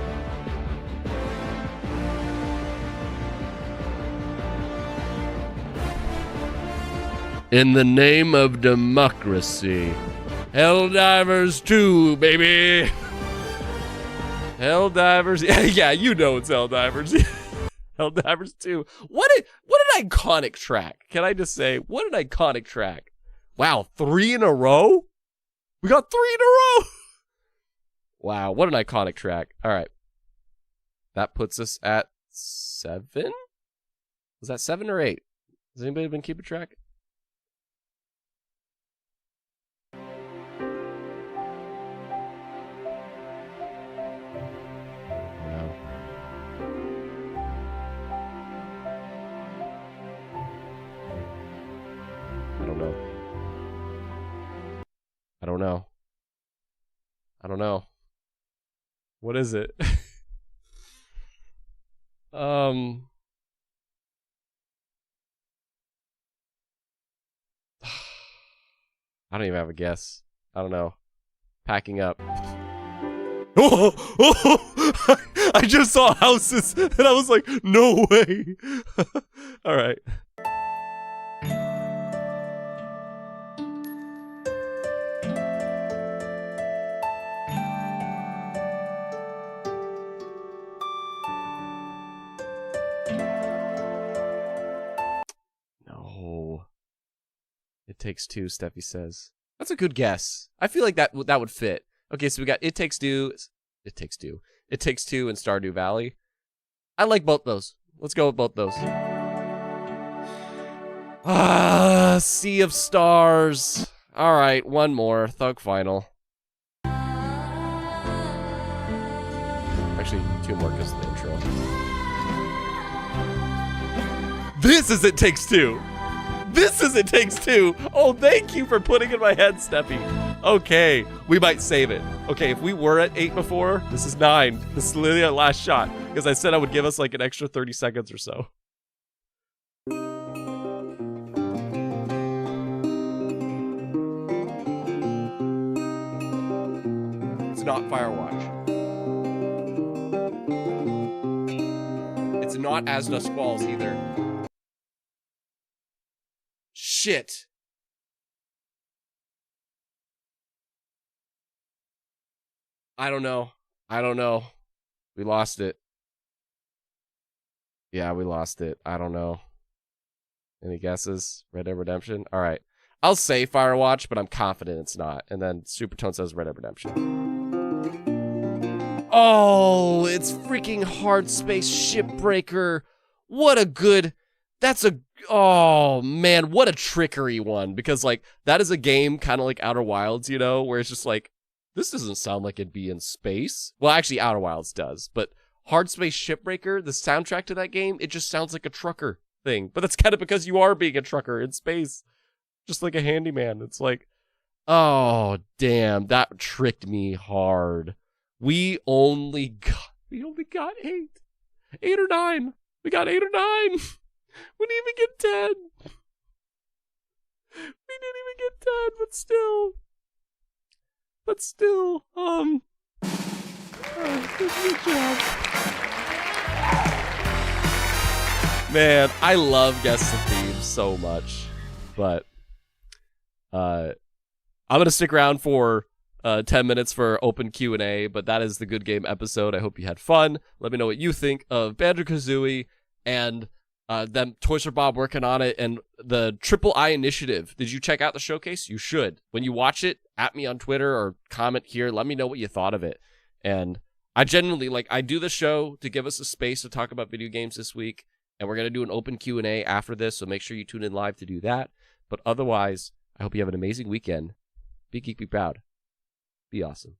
[SPEAKER 1] In the name of democracy. Helldivers 2, baby. Helldivers. Yeah, you know it's Helldivers. Helldivers 2. What an iconic track. Can I just say, what an iconic track. Wow, 3 in a row? We got 3 in a row. Wow, what an iconic track. All right. That puts us at 7? Was that 7 or 8? Has anybody been keeping track? I don't know. What is it? I don't even have a guess. I don't know. Packing up. Oh! I just saw houses and I was like, no way. All right. It Takes Two, Steffi says. That's a good guess. I feel like that would fit. Okay, so we got It Takes Two, and Stardew Valley. I like both those. Let's go with both those. Sea of Stars. All right, one more. Thug Final. Actually, 2 more because of the intro. This is It Takes Two. This is It Takes Two. Oh, thank you for putting it in my head, Steffi. Okay, we might save it. Okay, if we were at 8 before, this is 9. This is literally our last shot because I said I would give us like an extra 30 seconds or so. It's not Firewatch. It's not As Dusk Falls either. Shit. I don't know. We lost it. Yeah, we lost it. I don't know. Any guesses? Red Dead Redemption? All right. I'll say Firewatch, but I'm confident it's not. And then Supertone says Red Dead Redemption. Oh, it's freaking Hard Space Shipbreaker. What a good... Oh man, what a trickery one, because like that is a game kind of like Outer Wilds, you know, where it's just like, this doesn't sound like it'd be in space. Well, actually Outer Wilds does, but Hard Space Shipbreaker, the soundtrack to that game, it just sounds like a trucker thing, but that's kind of because you are being a trucker in space, just like a handyman. It's like, oh damn, that tricked me hard. We only got 8 or 9. We got 8 or 9. We didn't even get 10. We didn't even get 10, but still, good job. Man, I love Guess the Theme so much, but I'm gonna stick around for 10 minutes for open Q&A, but that is the Good Game episode. I hope you had fun. Let me know what you think of Banjo Kazooie and them Toys for Bob working on it, and the Triple I Initiative. Did you check out the showcase? You should. When you watch it, at me on Twitter or comment here. Let me know what you thought of it. And I genuinely, I do the show to give us a space to talk about video games this week, and we're going to do an open Q&A after this, so make sure you tune in live to do that. But otherwise, I hope you have an amazing weekend. Be geek, be proud. Be awesome.